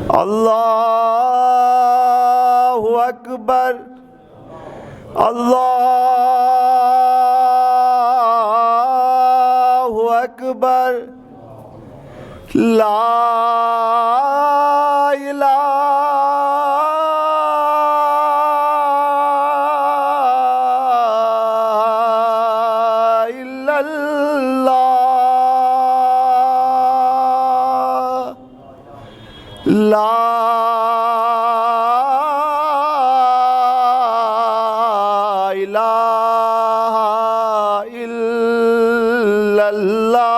اللہ اکبر اللہ اکبر لا الہ الا اللہ لا الہ الا اللہ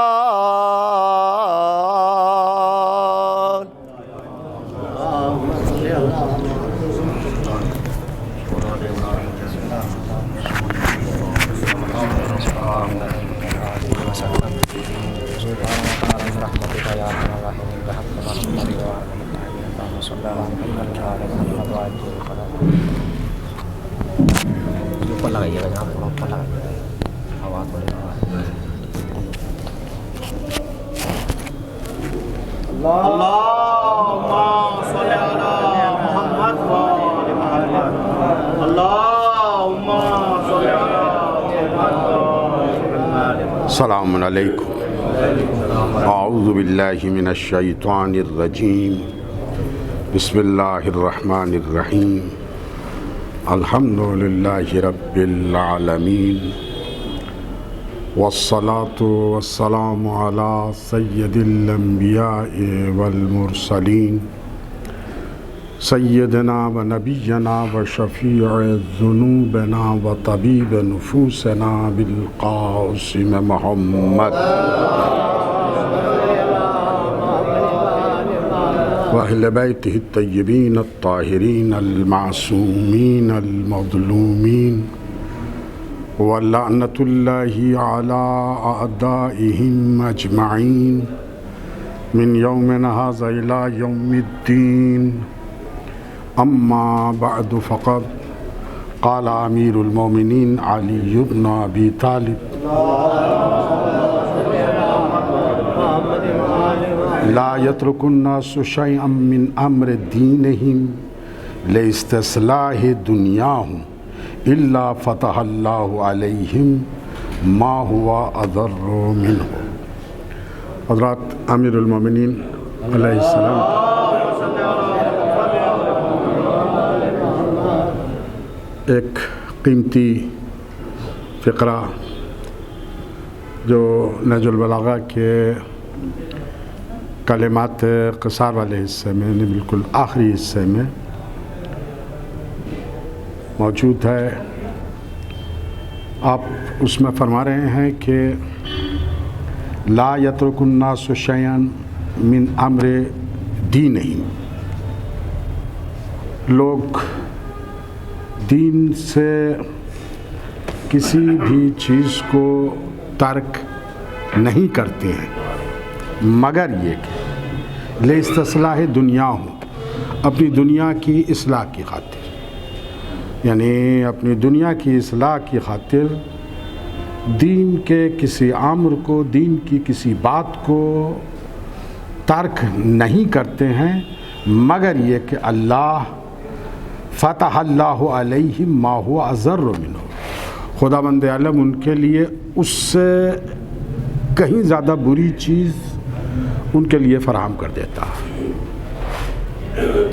اللهم صل على محمد وآل محمد اللهم صل على محمد وآل محمد. السلام علیکم. اعوذ باللہ من الشیطان الرجیم. بسم اللہ الرحمن الرحیم. الحمد للہ رب العالمین والصلاة والسلام على سید الانبیاء والمرسلین سیدنا و نبینا و شفیع ذنوبنا و طبیب نفوسنا بالقاسم محمد وأهل بيته الطيبين الطاهرين المعصومين المظلومين ولعنة الله على أعدائهم أجمعين من يومنا هذا إلى يوم الدين. أما بعد فقد قال أمير المؤمنين علي بن أبي طالب لا يترك الناس شيئا من أمر دينهم لاستصلاح دنياهم إلا فتح الله عليهم ما هو أضر منه. حضرات امیر المومنین علیہ السلام، ایک قیمتی فقرہ جو نہج البلاغہ کے کلمات قصار والے حصے میں بالکل آخری حصے میں موجود ہے. آپ اس میں فرما رہے ہیں کہ لا یترک الناس شیئا من امر دینہم، لوگ دین سے کسی بھی چیز کو ترک نہیں کرتے ہیں مگر یہ کہ لاستصلاح دنیا ہوں، اپنی دنیا کی اصلاح کی خاطر، یعنی اپنی دنیا کی اصلاح کی خاطر دین کے کسی امر کو، دین کی کسی بات کو ترک نہیں کرتے ہیں مگر یہ کہ اللہ فتح اللہ علیہم ما هو اضر منہ، خداوند عالم ان کے لیے اس سے کہیں زیادہ بری چیز ان کے لیے فراہم کر دیتا ہے.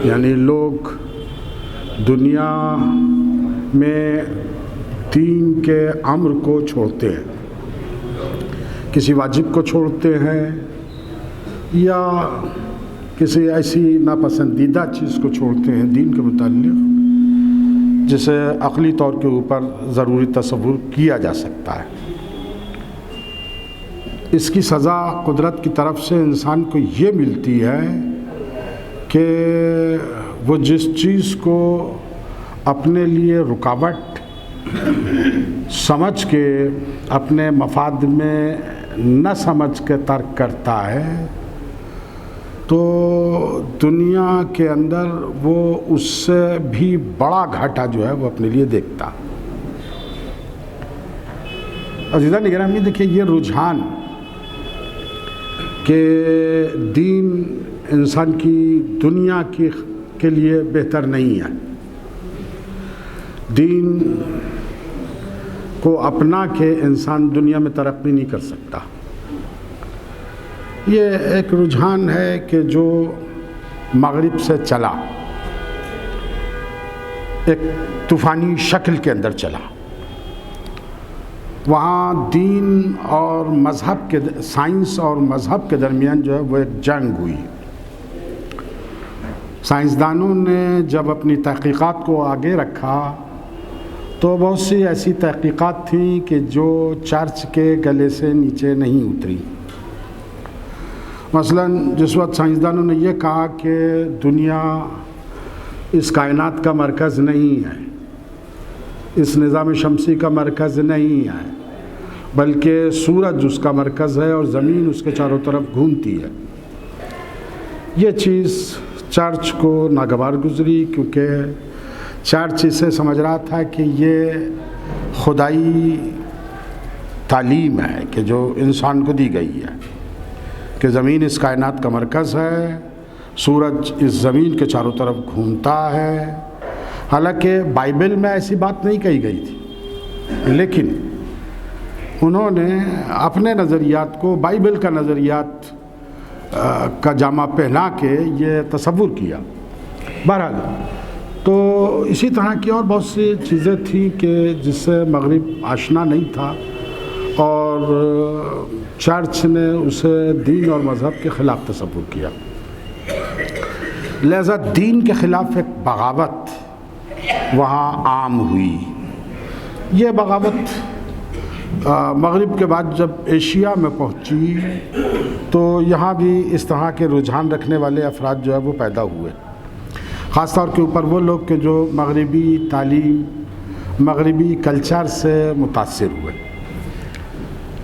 یعنی لوگ دنیا میں دین کے امر کو چھوڑتے ہیں، کسی واجب کو چھوڑتے ہیں یا کسی ایسی ناپسندیدہ چیز کو چھوڑتے ہیں دین کے متعلق جسے عقلی طور کے اوپر ضروری تصور کیا جا سکتا ہے. اس کی سزا قدرت کی طرف سے انسان کو یہ ملتی ہے کہ وہ جس چیز کو اپنے لیے رکاوٹ سمجھ کے، اپنے مفاد میں نہ سمجھ کے ترک کرتا ہے تو دنیا کے اندر وہ اس سے بھی بڑا گھاٹا جو ہے وہ اپنے لیے دیکھتا. عزیزان گرامی، دیکھیے یہ رجحان کہ دین انسان کی دنیا کے لیے بہتر نہیں ہے۔ دین کو اپنا کے انسان دنیا میں ترقی نہیں کر سکتا۔ یہ ایک رجحان ہے کہ جو مغرب سے چلا، ایک طوفانی شکل کے اندر چلا، وہاں دین اور مذہب کے، سائنس اور مذہب کے درمیان جو ہے وہ ایک جنگ ہوئی۔ سائنسدانوں نے جب اپنی تحقیقات کو آگے رکھا تو بہت سی ایسی تحقیقات تھیں کہ جو چرچ کے گلے سے نیچے نہیں اتری۔ مثلا جس وقت سائنسدانوں نے یہ کہا کہ دنیا اس کائنات کا مرکز نہیں ہے، اس نظام شمسی کا مرکز نہیں ہے، بلکہ سورج اس کا مرکز ہے اور زمین اس کے چاروں طرف گھومتی ہے، یہ چیز چرچ کو ناگوار گزری، کیونکہ چرچ اسے سمجھ رہا تھا کہ یہ خدائی تعلیم ہے کہ جو انسان کو دی گئی ہے کہ زمین اس کائنات کا مرکز ہے، سورج اس زمین کے چاروں طرف گھومتا ہے۔ حالانکہ بائبل میں ایسی بات نہیں کہی گئی تھی، لیکن انہوں نے اپنے نظریات کو بائبل کا نظریات کا جامہ پہنا کے یہ تصور کیا۔ بہرحال تو اسی طرح کی اور بہت سی چیزیں تھیں کہ جس سے مغرب آشنا نہیں تھا، اور چرچ نے اسے دین اور مذہب کے خلاف تصور کیا۔ لہذا دین کے خلاف ایک بغاوت وہاں عام ہوئی۔ یہ بغاوت مغرب کے بعد جب ایشیا میں پہنچی تو یہاں بھی اس طرح کے رجحان رکھنے والے افراد جو ہے وہ پیدا ہوئے، خاص طور کے اوپر وہ لوگ کہ جو مغربی تعلیم، مغربی کلچر سے متاثر ہوئے۔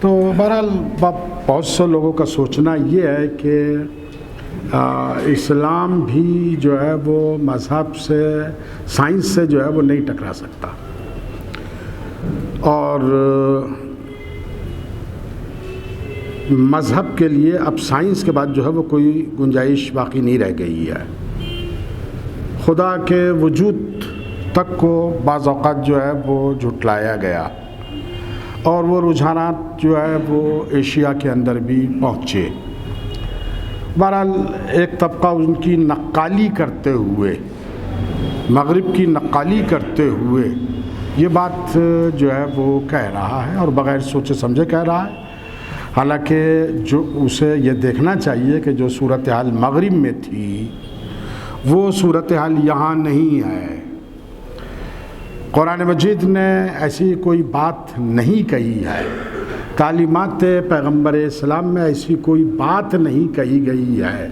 تو بہرحال بہت سے لوگوں کا سوچنا یہ ہے کہ اسلام بھی جو ہے وہ مذہب سے، سائنس سے جو ہے وہ نہیں ٹکرا سکتا، اور مذہب کے لیے اب سائنس کے بعد جو ہے وہ کوئی گنجائش باقی نہیں رہ گئی ہے۔ خدا کے وجود تک کو بعض اوقات جو ہے وہ جھٹلایا گیا، اور وہ رجحانات جو ہے وہ ایشیا کے اندر بھی پہنچے۔ بہرحال ایک طبقہ ان کی نقالی کرتے ہوئے، مغرب کی نقالی کرتے ہوئے یہ بات جو ہے وہ کہہ رہا ہے، اور بغیر سوچے سمجھے کہہ رہا ہے۔ حالانکہ جو اسے یہ دیکھنا چاہیے کہ جو صورتحال مغرب میں تھی وہ صورتحال یہاں نہیں ہے۔ قرآن مجید نے ایسی کوئی بات نہیں کہی ہے، تعلیمات پیغمبر اسلام میں ایسی کوئی بات نہیں کہی گئی ہے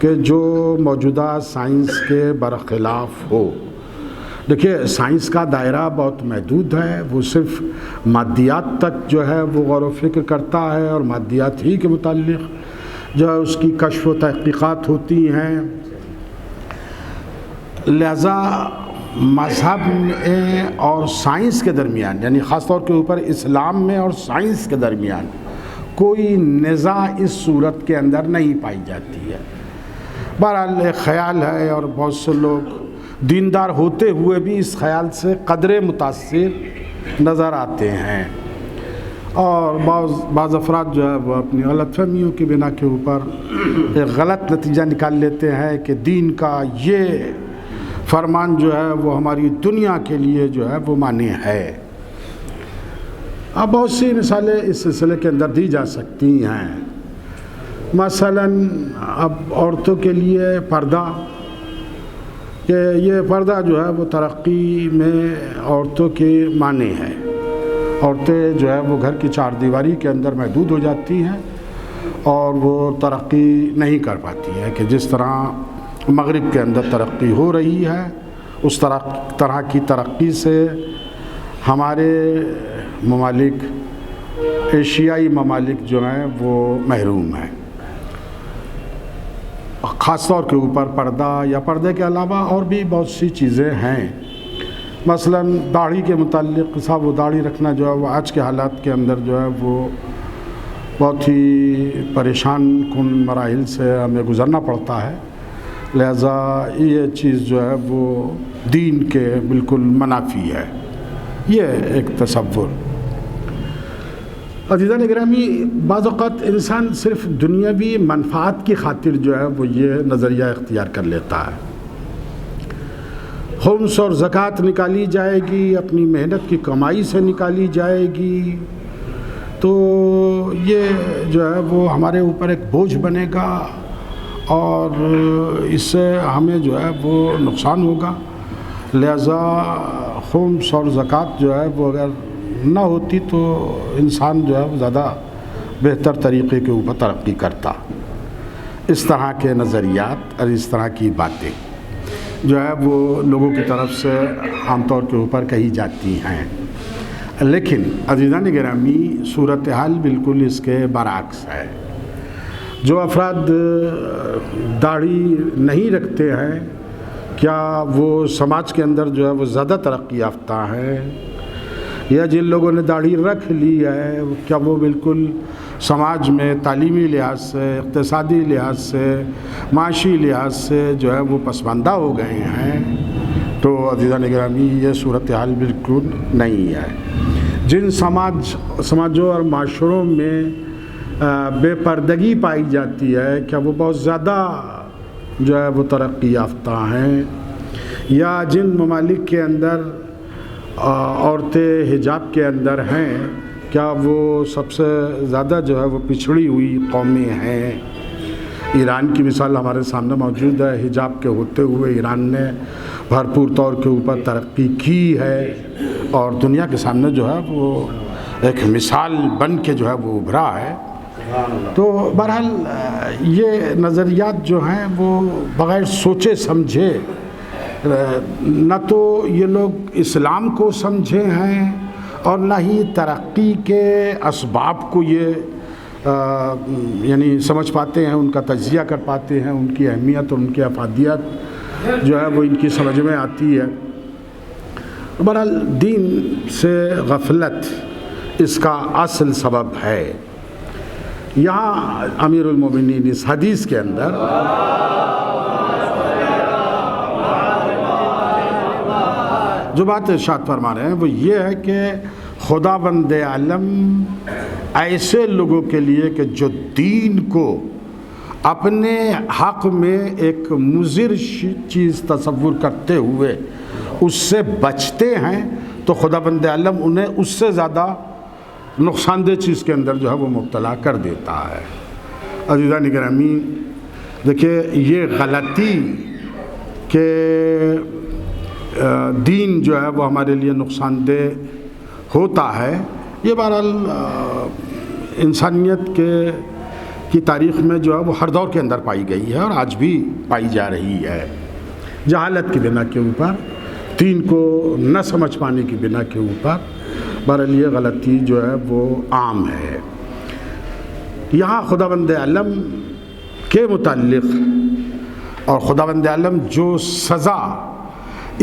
کہ جو موجودہ سائنس کے برخلاف ہو۔ دیکھیے، سائنس کا دائرہ بہت محدود ہے، وہ صرف مادیات تک جو ہے وہ غور و فکر کرتا ہے، اور مادیات ہی کے متعلق جو ہے اس کی کشف و تحقیقات ہوتی ہیں۔ لہذا مذہب اور سائنس کے درمیان، یعنی خاص طور کے اوپر اسلام میں اور سائنس کے درمیان کوئی نزاع اس صورت کے اندر نہیں پائی جاتی ہے۔ بہرحال ایک خیال ہے، اور بہت سے لوگ دیندار ہوتے ہوئے بھی اس خیال سے قدرے متاثر نظر آتے ہیں، اور بعض افراد جو ہے وہ اپنی غلط فہمیوں کی بنا کے اوپر ایک غلط نتیجہ نکال لیتے ہیں کہ دین کا یہ فرمان جو ہے وہ ہماری دنیا کے لیے جو ہے وہ مانع ہے۔ اب بہت سی مثالیں اس سلسلے کے اندر دی جا سکتی ہیں۔ مثلا اب عورتوں کے لیے پردہ، کہ یہ پردہ جو ہے وہ ترقی میں عورتوں کے معنی ہے۔ عورتیں جو ہے وہ گھر کی چار دیواری کے اندر محدود ہو جاتی ہیں، اور وہ ترقی نہیں کر پاتی ہے کہ جس طرح مغرب کے اندر ترقی ہو رہی ہے، اس طرح کی ترقی سے ہمارے ممالک، ایشیائی ممالک جو ہیں وہ محروم ہیں۔ خاص طور کے اوپر پردہ یا پردے کے علاوہ اور بھی بہت سی چیزیں ہیں۔ مثلا داڑھی کے متعلق، صاحب وہ داڑھی رکھنا جو ہے وہ آج کے حالات کے اندر جو ہے وہ بہت ہی پریشان کن مراحل سے ہمیں گزرنا پڑتا ہے، لہذا یہ چیز جو ہے وہ دین کے بالکل منافی ہے، یہ ایک تصور۔ عزیزان گرامی، بعض اوقات انسان صرف دنیاوی منفعت کی خاطر جو ہے وہ یہ نظریہ اختیار کر لیتا ہے۔ خمس اور زکوٰۃ نکالی جائے گی، اپنی محنت کی کمائی سے نکالی جائے گی، تو یہ جو ہے وہ ہمارے اوپر ایک بوجھ بنے گا اور اس سے ہمیں جو ہے وہ نقصان ہوگا، لہذا خمس اور زکوٰۃ جو ہے وہ اگر نہ ہوتی تو انسان جو ہے وہ زیادہ بہتر طریقے کے اوپر ترقی کرتا۔ اس طرح کے نظریات اور اس طرح کی باتیں جو ہے وہ لوگوں کی طرف سے عام طور کے اوپر کہی جاتی ہیں، لیکن عزیزان گرامی صورتحال بالکل اس کے برعکس ہے۔ جو افراد داڑھی نہیں رکھتے ہیں، کیا وہ سماج کے اندر جو ہے وہ زیادہ ترقی یافتہ ہیں، یا جن لوگوں نے داڑھی رکھ لی ہے کیا وہ بالکل سماج میں تعلیمی لحاظ سے، اقتصادی لحاظ سے، معاشی لحاظ سے جو ہے وہ پسماندہ ہو گئے ہیں؟ تو عزیزان گرامی یہ صورتحال بالکل نہیں ہے۔ جن سماجوں اور معاشروں میں بے پردگی پائی جاتی ہے، کیا وہ بہت زیادہ جو ہے وہ ترقی یافتہ ہیں؟ یا جن ممالک کے اندر عورتیں حجاب کے اندر ہیں، کیا وہ سب سے زیادہ جو ہے وہ پچھڑی ہوئی قومیں ہیں؟ ایران کی مثال ہمارے سامنے موجود ہے، حجاب کے ہوتے ہوئے ایران نے بھرپور طور کے اوپر ترقی کی ہے اور دنیا کے سامنے جو ہے وہ ایک مثال بن کے جو ہے وہ ابھرا ہے۔ تو بہرحال یہ نظریات جو ہیں وہ بغیر سوچے سمجھے، نہ تو یہ لوگ اسلام کو سمجھے ہیں اور نہ ہی ترقی کے اسباب کو یہ یعنی سمجھ پاتے ہیں، ان کا تجزیہ کر پاتے ہیں، ان کی اہمیت اور ان کی افادیت جو ہے وہ ان کی سمجھ میں آتی ہے۔ بہرحال دین سے غفلت اس کا اصل سبب ہے۔ یہاں امیر المومنین اس حدیث کے اندر جو بات ارشاد فرما رہے ہیں وہ یہ ہے کہ خداوند عالم ایسے لوگوں کے لیے کہ جو دین کو اپنے حق میں ایک مضر چیز تصور کرتے ہوئے اس سے بچتے ہیں، تو خداوند عالم انہیں اس سے زیادہ نقصان دہ چیز کے اندر جو ہے وہ مبتلا کر دیتا ہے۔ عزیزان گرامی، دیکھیے یہ غلطی کہ دین جو ہے وہ ہمارے لیے نقصان دہ ہوتا ہے، یہ بہرحال انسانیت کی تاریخ میں جو ہے وہ ہر دور کے اندر پائی گئی ہے اور آج بھی پائی جا رہی ہے۔ جہالت کی بنا کے اوپر، دین کو نہ سمجھ پانے کی بنا کے اوپر بہرحال یہ غلطی جو ہے وہ عام ہے۔ یہاں خداوند عالم کے متعلق اور خداوند عالم جو سزا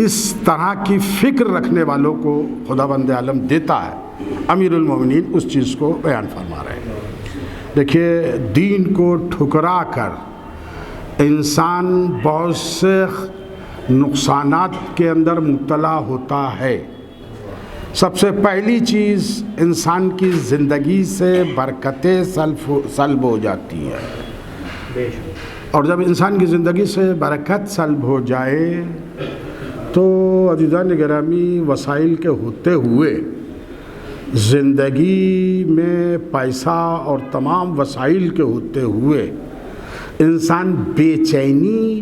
اس طرح کی فکر رکھنے والوں کو خداوند عالم دیتا ہے، امیر المومنین اس چیز کو بیان فرما رہے ہیں۔ دیکھیے دین کو ٹھکرا کر انسان بہت سے نقصانات کے اندر مبتلا ہوتا ہے۔ سب سے پہلی چیز انسان کی زندگی سے برکتیں سلب ہو جاتی ہے، اور جب انسان کی زندگی سے برکت سلب ہو جائے تو عزیزان گرامی وسائل کے ہوتے ہوئے زندگی میں پیسہ اور تمام وسائل کے ہوتے ہوئے انسان بے چینی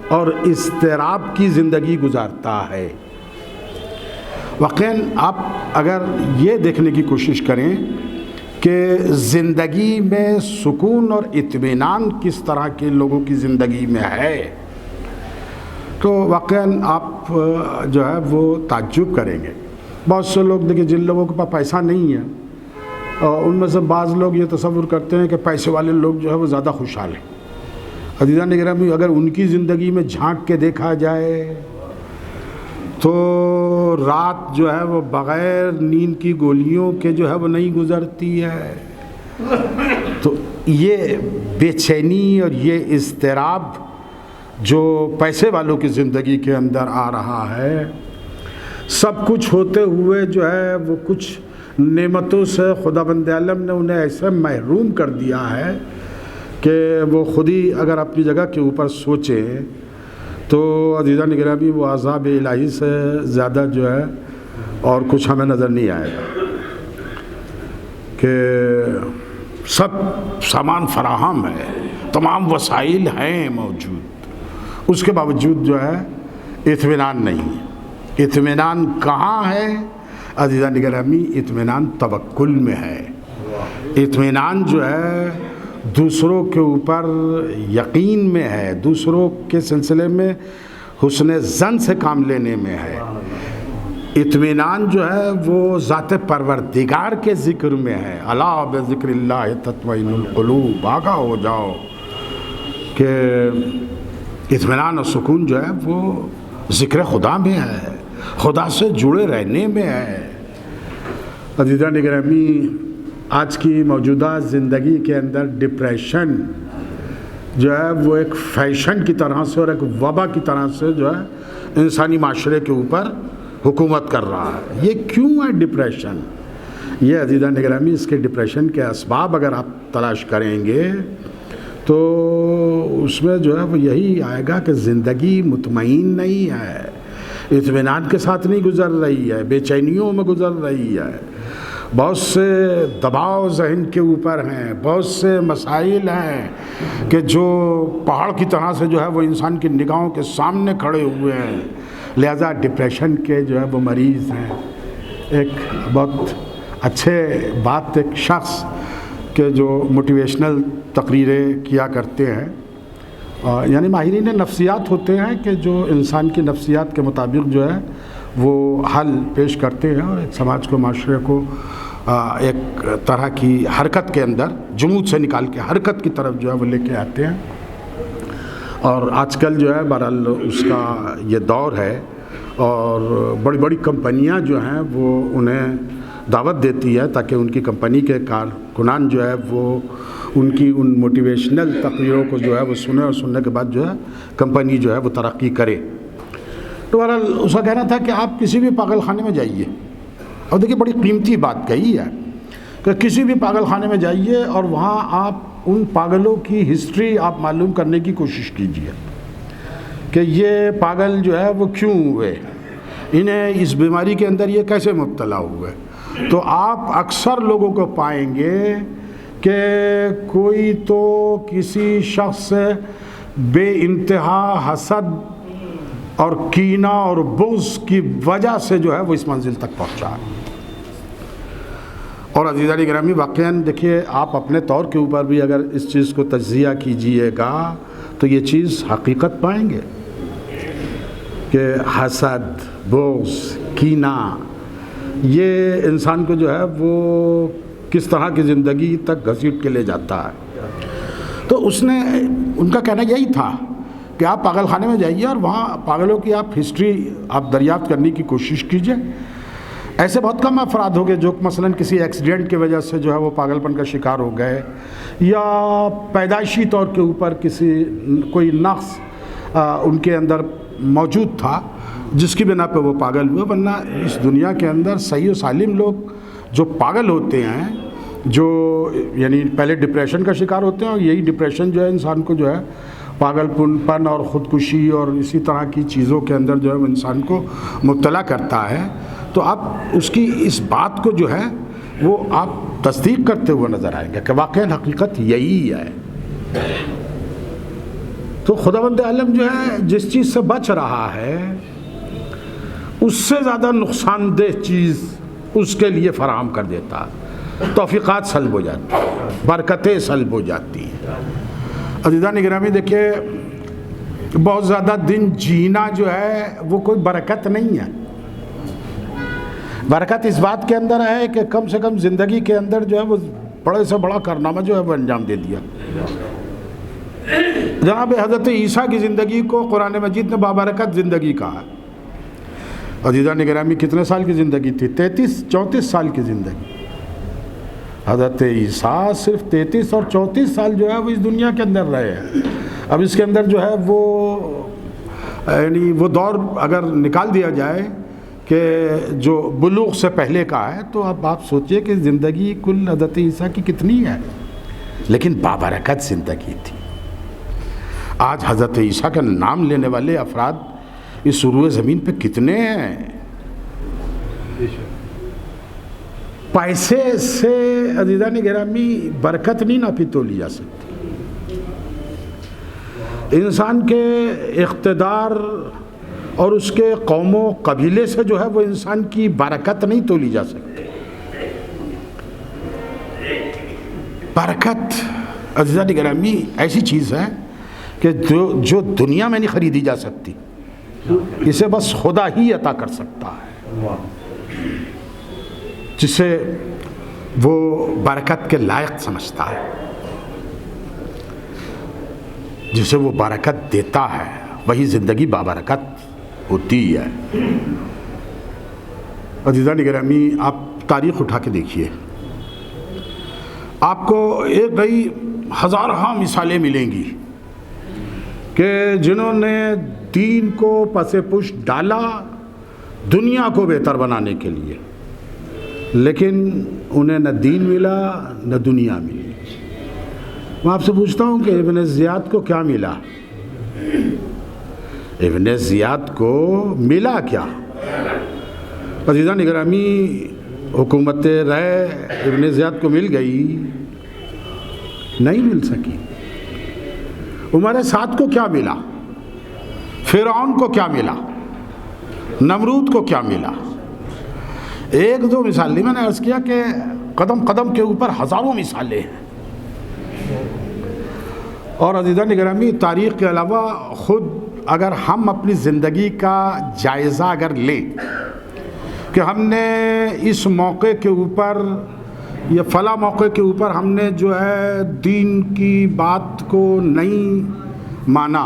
اور اضطراب کی زندگی گزارتا ہے۔ واقعاً آپ اگر یہ دیکھنے کی کوشش کریں کہ زندگی میں سکون اور اطمینان کس طرح کے لوگوں کی زندگی میں ہے، تو واقعاً آپ جو ہے وہ تعجب کریں گے۔ بہت سے لوگ دیکھیں جن لوگوں کے پاس پیسہ نہیں ہے، اور ان میں سے بعض لوگ یہ تصور کرتے ہیں کہ پیسے والے لوگ جو ہے وہ زیادہ خوشحال ہیں۔ عزیزان گرامی، اگر ان کی زندگی میں جھانک کے دیکھا جائے تو رات جو ہے وہ بغیر نیند کی گولیوں کے جو ہے وہ نہیں گزرتی ہے۔ تو یہ بے چینی اور یہ اضطراب جو پیسے والوں کی زندگی کے اندر آ رہا ہے، سب کچھ ہوتے ہوئے جو ہے وہ کچھ نعمتوں سے خداوند عالم نے انہیں ایسے محروم کر دیا ہے کہ وہ خود ہی اگر اپنی جگہ کے اوپر سوچیں تو عزیزان گرامی وہ عذاب الہی سے زیادہ جو ہے اور کچھ ہمیں نظر نہیں آئے گا کہ سب سامان فراہم ہے، تمام وسائل ہیں موجود، اس کے باوجود جو ہے اطمینان نہیں ہے۔ اطمینان کہاں ہے عزیزان گرامی؟ اطمینان توکل میں ہے۔ اطمینان جو ہے دوسروں کے اوپر یقین میں ہے، دوسروں کے سلسلے میں حسن ظن سے کام لینے میں ہے۔ اطمینان جو ہے وہ ذات پروردگار کے ذکر میں ہے۔ الا بذکر اللہ تطمئن القلوب، آگاہ ہو جاؤ کہ اطمینان اور سکون جو ہے وہ ذکر خدا میں ہے، خدا سے جڑے رہنے میں ہے۔ عزیزان گرامی، آج کی موجودہ زندگی کے اندر ڈپریشن جو ہے وہ ایک فیشن کی طرح سے اور ایک وبا کی طرح سے جو ہے انسانی معاشرے کے اوپر حکومت کر رہا ہے۔ یہ کیوں ہے ڈپریشن؟ یہ عزیزان گرامی، اس کے ڈپریشن کے اسباب اگر آپ تلاش کریں گے تو اس میں جو ہے وہ یہی آئے گا کہ زندگی مطمئن نہیں ہے، اطمینان کے ساتھ نہیں گزر رہی ہے، بے چینیوں میں گزر رہی ہے، بہت سے دباؤ ذہن کے اوپر ہیں، بہت سے مسائل ہیں کہ جو پہاڑ کی طرح سے جو ہے وہ انسان کی نگاہوں کے سامنے کھڑے ہوئے ہیں، لہذا ڈپریشن کے جو ہے وہ مریض ہیں۔ ایک بہت اچھے بات ایک شخص کہ جو موٹیویشنل تقریریں کیا کرتے ہیں، یعنی ماہرین نفسیات ہوتے ہیں کہ جو انسان کی نفسیات کے مطابق جو ہے وہ حل پیش کرتے ہیں اور ایک سماج کو، معاشرے کو ایک طرح کی حرکت کے اندر جمود سے نکال کے حرکت کی طرف جو ہے وہ لے کے آتے ہیں۔ اور آج کل جو ہے بہرحال اس کا یہ دور ہے اور بڑی بڑی کمپنیاں جو ہیں وہ انہیں دعوت دیتی ہے تاکہ ان کی کمپنی کے کارکنان جو ہے وہ ان کی ان موٹیویشنل تقریروں کو جو ہے وہ سنیں اور سننے کے بعد جو ہے کمپنی جو ہے وہ ترقی کرے۔ تو بہرحال اس کا کہنا تھا کہ آپ کسی بھی پاگل خانے میں جائیے، اور دیکھیے بڑی قیمتی بات کہی ہے کہ کسی بھی پاگل خانے میں جائیے اور وہاں آپ ان پاگلوں کی ہسٹری آپ معلوم کرنے کی کوشش کیجیے کہ یہ پاگل جو ہے وہ کیوں ہوئے، انہیں اس بیماری کے اندر یہ کیسے مبتلا ہوئے، تو آپ اکثر لوگوں کو پائیں گے کہ کوئی تو کسی شخص سے بے انتہا حسد اور کینہ اور بغض کی وجہ سے جو ہے وہ اس منزل تک پہنچا۔ اور عزیزان گرامی، واقعاً دیکھیے آپ اپنے طور کے اوپر بھی اگر اس چیز کو تجزیہ کیجئے گا تو یہ چیز حقیقت پائیں گے کہ حسد، بغض، کینہ یہ انسان کو جو ہے وہ کس طرح کی زندگی تک گھسیٹ کے لے جاتا ہے۔ تو ان کا کہنا یہی تھا کہ آپ پاگل خانے میں جائیے اور وہاں پاگلوں کی آپ ہسٹری آپ دریافت کرنے کی کوشش کیجئے۔ ایسے بہت کم افراد ہو گئے جو مثلاً کسی ایکسیڈنٹ کی وجہ سے جو ہے وہ پاگل پن کا شکار ہو گئے یا پیدائشی طور کے اوپر کوئی نقص ان کے اندر موجود تھا جس کی بنا پہ وہ پاگل ہوئے، ورنہ اس دنیا کے اندر صحیح و سالم لوگ جو پاگل ہوتے ہیں، جو یعنی پہلے ڈپریشن کا شکار ہوتے ہیں، اور یہی ڈپریشن جو ہے انسان کو جو ہے پاگل پن اور خودکشی اور اسی طرح کی چیزوں کے اندر جو ہے وہ انسان کو مبتلا کرتا ہے، تو آپ اس کی اس بات کو جو ہے وہ آپ تصدیق کرتے ہوئے نظر آئیں گے کہ واقعی حقیقت یہی ہے۔ تو خداوند عالم جو ہے جس چیز سے بچ رہا ہے اس سے زیادہ نقصان دہ چیز اس کے لیے فراہم کر دیتا، توفیقات سلب ہو جاتی ہیں، برکتیں سلب ہو جاتی ہیں۔ عزیزان گرامی دیکھیے بہت زیادہ دن جینا جو ہے وہ کوئی برکت نہیں ہے۔ برکت اس بات کے اندر ہے کہ کم سے کم زندگی کے اندر جو ہے وہ بڑے سے بڑا کارنامہ جو ہے وہ انجام دے دیا۔ جناب حضرت عیسیٰ کی زندگی کو قرآن مجید نے بابرکت زندگی کہا۔ عزیزان گرامی کتنے سال کی زندگی تھی؟ 34 سال کی زندگی۔ حضرت عیسیٰ صرف 33 اور 34 سال جو ہے وہ اس دنیا کے اندر رہے ہیں. اب اس کے اندر جو ہے وہ یعنی وہ دور اگر نکال دیا جائے کہ جو بلوغ سے پہلے کا ہے تو اب آپ سوچئے کہ زندگی کل حضرت عیسیٰ کی کتنی ہے، لیکن بابرکت زندگی تھی. آج حضرت عیسیٰ کا نام لینے والے افراد اس روئے زمین پہ کتنے ہیں. پیسے سے عزیزان گرامی برکت نہیں ناپی تولی جا سکتی. انسان کے اقتدار اور اس کے قوم و قبیلے سے جو ہے وہ انسان کی برکت نہیں تولی جا سکتی. برکت عزیزان گرامی ایسی چیز ہے کہ جو دنیا میں نہیں خریدی جا سکتی، اسے بس خدا ہی عطا کر سکتا ہے، جسے وہ برکت کے لائق سمجھتا ہے، جسے وہ برکت دیتا ہے، وہی زندگی بابرکت ہوتی ہے. عزیزان گرامی آپ تاریخ اٹھا کے دیکھیے، آپ کو ایک نئی ہزارہ مثالیں ملیں گی کہ جنہوں نے دین کو پس پش ڈالا دنیا کو بہتر بنانے کے لیے، لیکن انہیں نہ دین ملا نہ دنیا ملی. میں آپ سے پوچھتا ہوں کہ ابن زیاد کو کیا ملا؟ ابن زیاد کو ملا کیا؟ عزیزان گرامی حکومت رائے ابن زیاد کو مل گئی؟ نہیں مل سکی. عمر سعد کو کیا ملا؟ فرعون کو کیا ملا؟ نمرود کو کیا ملا؟ ایک دو مثال نہیں، میں نے عرض کیا کہ قدم قدم کے اوپر ہزاروں مثالیں ہیں. اور عزیزان گرامی تاریخ کے علاوہ خود اگر ہم اپنی زندگی کا جائزہ اگر لیں کہ ہم نے اس موقع کے اوپر یا فلاں موقع کے اوپر ہم نے جو ہے دین کی بات کو نہیں مانا،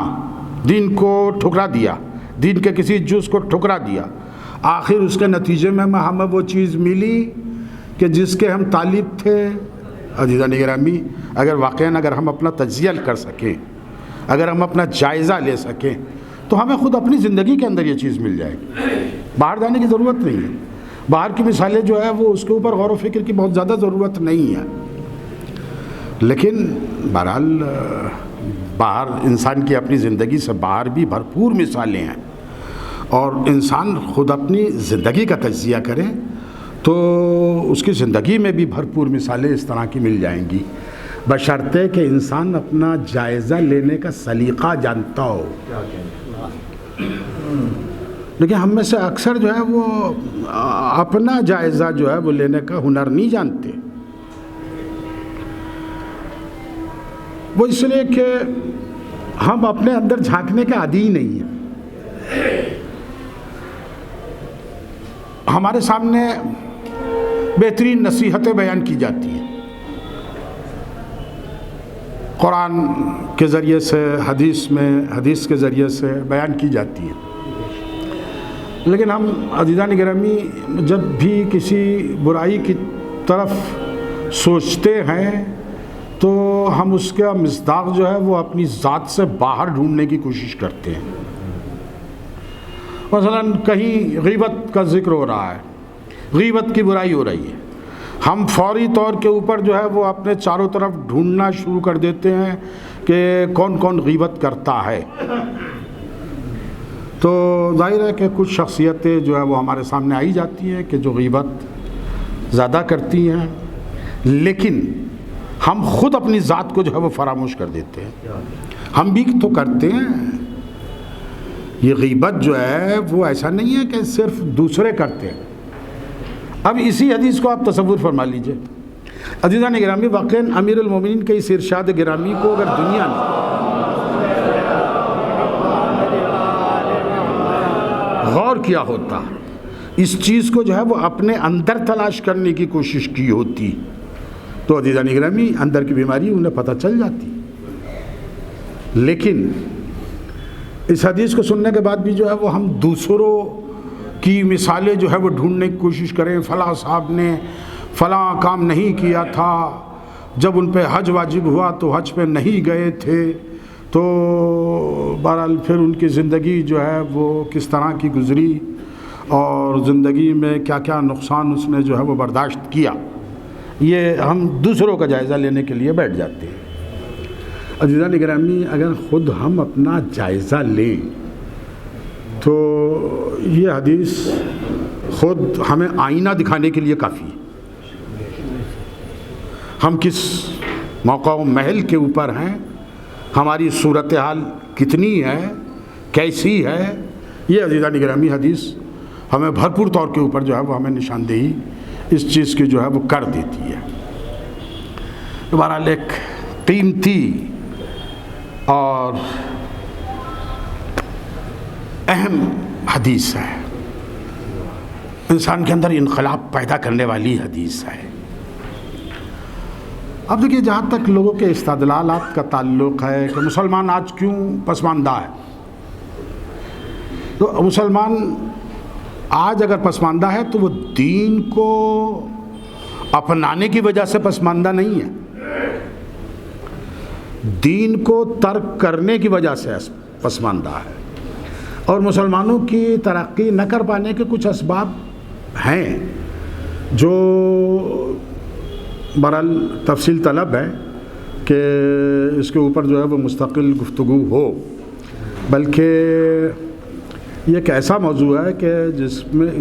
دین کو ٹھکرا دیا، دین کے کسی جز کو ٹھکرا دیا، آخر اس کے نتیجے میں ہمیں وہ چیز ملی کہ جس کے ہم طالب تھے. عزیزان گرامی اگر واقعاً اگر ہم اپنا تجزیہ کر سکیں، اگر ہم اپنا جائزہ لے سکیں تو ہمیں خود اپنی زندگی کے اندر یہ چیز مل جائے گی. باہر جانے کی ضرورت نہیں ہے. باہر کی مثالیں جو ہے وہ اس کے اوپر غور و فکر کی بہت زیادہ ضرورت نہیں ہے، لیکن بہرحال باہر انسان کی اپنی زندگی سے باہر بھی بھرپور مثالیں ہیں، اور انسان خود اپنی زندگی کا تجزیہ کرے تو اس کی زندگی میں بھی بھرپور مثالیں اس طرح کی مل جائیں گی، بشرطے کہ انسان اپنا جائزہ لینے کا سلیقہ جانتا ہو. لیکن ہم میں سے اکثر جو ہے وہ اپنا جائزہ جو ہے وہ لینے کا ہنر نہیں جانتے. وہ اس لیے کہ ہم اپنے اندر جھانکنے کے عادی ہی نہیں ہیں. ہمارے سامنے بہترین نصیحتیں بیان کی جاتی ہیں، قرآن کے ذریعے سے، حدیث کے ذریعے سے بیان کی جاتی ہیں، لیکن ہم عزیزان گرامی جب بھی کسی برائی کی طرف سوچتے ہیں تو ہم اس کا مصداق جو ہے وہ اپنی ذات سے باہر ڈھونڈنے کی کوشش کرتے ہیں. مثلا کہیں غیبت کا ذکر ہو رہا ہے، غیبت کی برائی ہو رہی ہے، ہم فوری طور کے اوپر جو ہے وہ اپنے چاروں طرف ڈھونڈنا شروع کر دیتے ہیں کہ کون کون غیبت کرتا ہے. تو ظاہر ہے کہ کچھ شخصیتیں جو ہے وہ ہمارے سامنے آئی جاتی ہیں کہ جو غیبت زیادہ کرتی ہیں، لیکن ہم خود اپنی ذات کو جو ہے وہ فراموش کر دیتے ہیں. ہم بھی تو کرتے ہیں. یہ غیبت جو ہے وہ ایسا نہیں ہے کہ صرف دوسرے کرتے ہیں. اب اسی حدیث کو آپ تصور فرما لیجئے. عزیزان گرامی واقعاً امیر المومنین کے اس ارشاد گرامی کو اگر دنیا نے غور کیا ہوتا، اس چیز کو جو ہے وہ اپنے اندر تلاش کرنے کی کوشش کی ہوتی، تو عزیزان گرامی اندر کی بیماری انہیں پتہ چل جاتی. لیکن اس حدیث کو سننے کے بعد بھی جو ہے وہ ہم دوسروں کی مثالیں جو ہے وہ ڈھونڈنے کی کوشش کریں. فلاں صاحب نے فلاں کام نہیں کیا تھا، جب ان پہ حج واجب ہوا تو حج پہ نہیں گئے تھے، تو بہرحال پھر ان کی زندگی جو ہے وہ کس طرح کی گزری اور زندگی میں کیا کیا نقصان اس نے جو ہے وہ برداشت کیا، یہ ہم دوسروں کا جائزہ لینے کے لیے بیٹھ جاتے ہیں۔ عزیزان گرامی، اگر خود ہم اپنا جائزہ لیں تو یہ حدیث خود ہمیں آئینہ دکھانے کے لیے کافی ہے۔ ہم کس موقع و محل کے اوپر ہیں، ہماری صورتحال کتنی ہے، کیسی ہے، یہ عزیزان گرامی حدیث ہمیں بھرپور طور کے اوپر جو ہے وہ ہمیں نشاندہی اس چیز کی جو ہے وہ کر دیتی ہے۔ بہرحال ایک قیمتی اور اہم حدیث ہے، انسان کے اندر انقلاب پیدا کرنے والی حدیث ہے۔ اب دیکھیے، جہاں تک لوگوں کے استدلالات کا تعلق ہے کہ مسلمان آج کیوں پسماندہ ہے، تو مسلمان آج اگر پسماندہ ہے تو وہ دین کو اپنانے کی وجہ سے پسماندہ نہیں ہے، دین کو ترک کرنے کی وجہ سے پسماندہ ہے۔ اور مسلمانوں کی ترقی نہ کر پانے کے کچھ اسباب ہیں جو بہرحال تفصیل طلب ہے کہ اس کے اوپر جو ہے وہ مستقل گفتگو ہو، بلکہ یہ ایک ایسا موضوع ہے کہ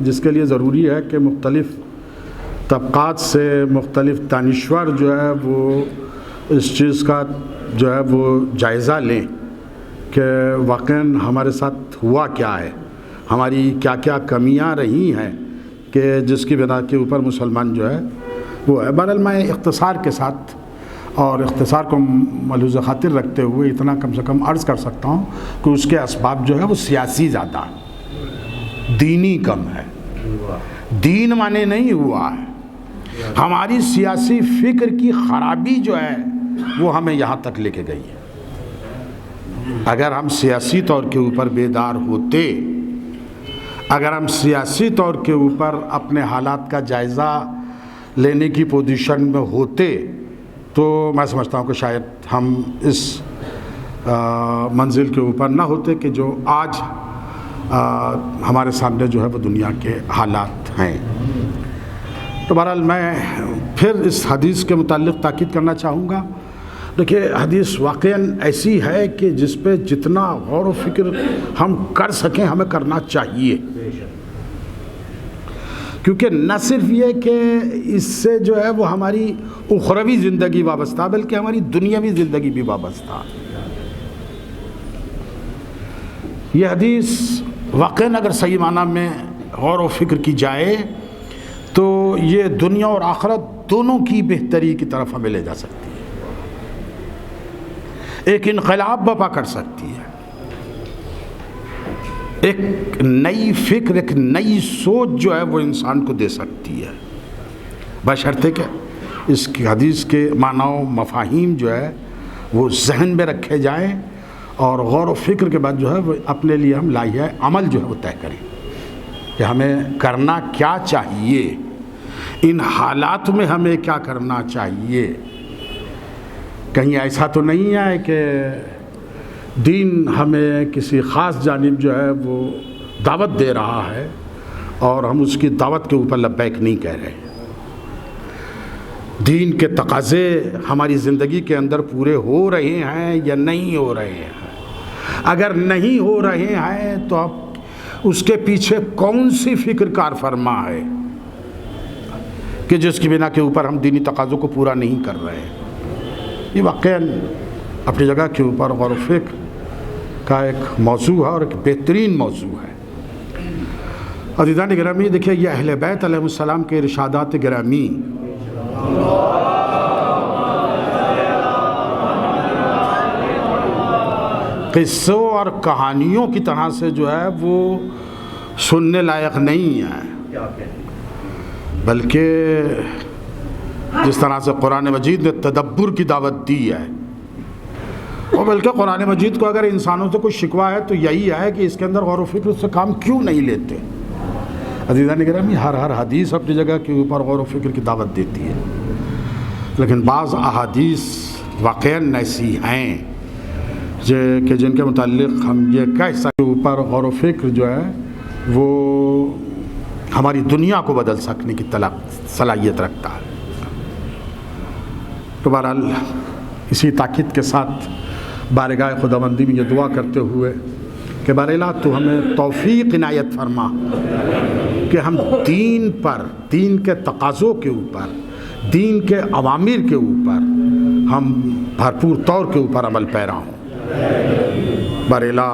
جس کے لیے ضروری ہے کہ مختلف طبقات سے مختلف دانشور جو ہے وہ اس چیز کا جو ہے وہ جائزہ لیں کہ واقعاً ہمارے ساتھ ہوا کیا ہے، ہماری کیا کیا کمیاں رہی ہیں کہ جس کی بنا کے اوپر مسلمان جو ہے وہ ہے۔ بہرحال میں اختصار کے ساتھ اور اختصار کو ملحوظ خاطر رکھتے ہوئے اتنا کم سے کم عرض کر سکتا ہوں کہ اس کے اسباب جو ہے وہ سیاسی زیادہ ہے، دینی کم ہے۔ دین مانے نہیں ہوا ہے، ہماری سیاسی فکر کی خرابی جو ہے وہ ہمیں یہاں تک لے کے گئی ہے۔ اگر ہم سیاسی طور کے اوپر بیدار ہوتے، اگر ہم سیاسی طور کے اوپر اپنے حالات کا جائزہ لینے کی پوزیشن میں ہوتے تو میں سمجھتا ہوں کہ شاید ہم اس منزل کے اوپر نہ ہوتے کہ جو آج ہمارے سامنے جو ہے وہ دنیا کے حالات ہیں۔ تو بہرحال میں پھر اس حدیث کے متعلق تاکید کرنا چاہوں گا۔ دیکھیے، حدیث واقعاً ایسی ہے کہ جس پہ جتنا غور و فکر ہم کر سکیں ہمیں کرنا چاہیے، کیونکہ نہ صرف یہ کہ اس سے جو ہے وہ ہماری اخروی زندگی وابستہ بلکہ ہماری دنیاوی زندگی بھی وابستہ۔ یہ حدیث واقعاً اگر صحیح معنی میں غور و فکر کی جائے تو یہ دنیا اور آخرت دونوں کی بہتری کی طرف ہمیں لے جا سکتی ہے، ایک انقلاب برپا کر سکتی ہے، ایک نئی فکر، ایک نئی سوچ جو ہے وہ انسان کو دے سکتی ہے، بشرطے کہ اس کی حدیث کے معنی و مفاہیم جو ہے وہ ذہن میں رکھے جائیں اور غور و فکر کے بعد جو ہے وہ اپنے لیے ہم لائحہ عمل جو ہے وہ طے کریں کہ ہمیں کرنا کیا چاہیے، ان حالات میں ہمیں کیا کرنا چاہیے۔ کہیں ایسا تو نہیں ہے کہ دین ہمیں کسی خاص جانب جو ہے وہ دعوت دے رہا ہے اور ہم اس کی دعوت کے اوپر لبیک نہیں کہہ رہے۔ دین کے تقاضے ہماری زندگی کے اندر پورے ہو رہے ہیں یا نہیں ہو رہے ہیں؟ اگر نہیں ہو رہے ہیں تو اب اس کے پیچھے کون سی فکر کار فرما ہے کہ جس کی بنا کے اوپر ہم دینی تقاضوں کو پورا نہیں کر رہے ہیں؟ یہ واقعاً اپنی جگہ کے اوپر غور و فکر کا ایک موضوع ہے اور ایک بہترین موضوع ہے۔ عزیزان گرامی، دیکھیے، یہ اہل بیت علیہ السلام کے ارشادات گرامی قصوں اور کہانیوں کی طرح سے جو ہے وہ سننے لائق نہیں ہے، بلکہ جس طرح سے قرآن مجید نے تدبر کی دعوت دی ہے، اور بلکہ قرآن مجید کو اگر انسانوں سے کوئی شکوہ ہے تو یہی ہے کہ اس کے اندر غور و فکر سے کام کیوں نہیں لیتے۔ عزیزان گرامی، ہر حدیث اپنی جگہ کے اوپر غور و فکر کی دعوت دیتی ہے، لیکن بعض احادیث واقعاً ایسی ہیں کہ جن کے متعلق ہم یہ کہہ سکتے ہیں اوپر غور و فکر جو ہے وہ ہماری دنیا کو بدل سکنے کی صلاحیت رکھتا ہے۔ تو بہرحال اسی تاکید کے ساتھ بارگاہ خداوندی میں یہ دعا کرتے ہوئے کہ بار الہ تو ہمیں توفیق عنایت فرما کہ ہم دین پر، دین کے تقاضوں کے اوپر، دین کے اوامر کے اوپر ہم بھرپور طور کے اوپر عمل پیرا ہوں۔ بار الہ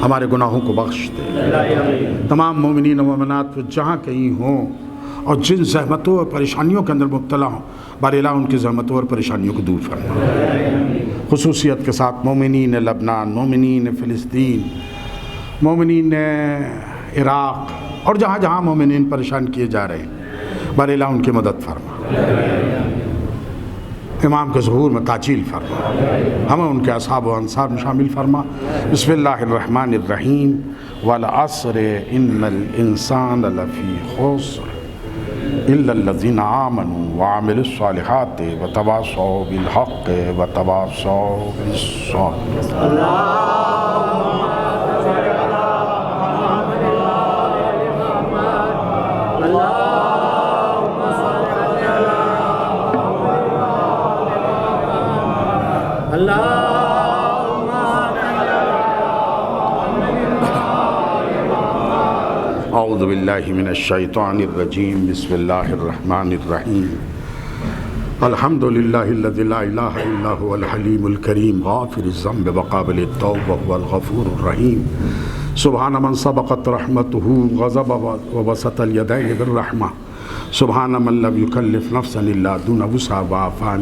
ہمارے گناہوں کو بخش دے، تمام مومنین و مومنات جہاں کہیں ہوں اور جن زحمتوں اور پریشانیوں کے اندر مبتلا ہوں، بار الہ ان کی زحمتوں اور پریشانیوں کو دور فرما، خصوصیت کے ساتھ مومنین لبنان، مومنین فلسطین، مومنین عراق اور جہاں جہاں مومنین پریشان کیے جا رہے ہیں، بار الہ ان کی مدد فرما، امام کے ظہور میں تعجیل فرما، ہمیں ان کے اصحاب و انصار میں شامل فرما۔ بسم اللہ الرحمن الرحیم، والعصر ان الانسان لفی خسر الا الذین آمنوا وعملوا الصالحات وتواصوا بالحق وتواصوا بالصبر۔ اعوذ باللہ من الشیطان الرجیم، بسم اللہ الرحمن الرحیم، الحمد للہ الذی لا الہ الا هو الحلیم الکریم، غافر الذنب وقابل التوب وهو الغفور الرحیم، سبحان من سبقت رحمته غضب وبسط الیدین بالرحمہ، سبحان من لم یکلف نفسا الا دون وسعها وعفا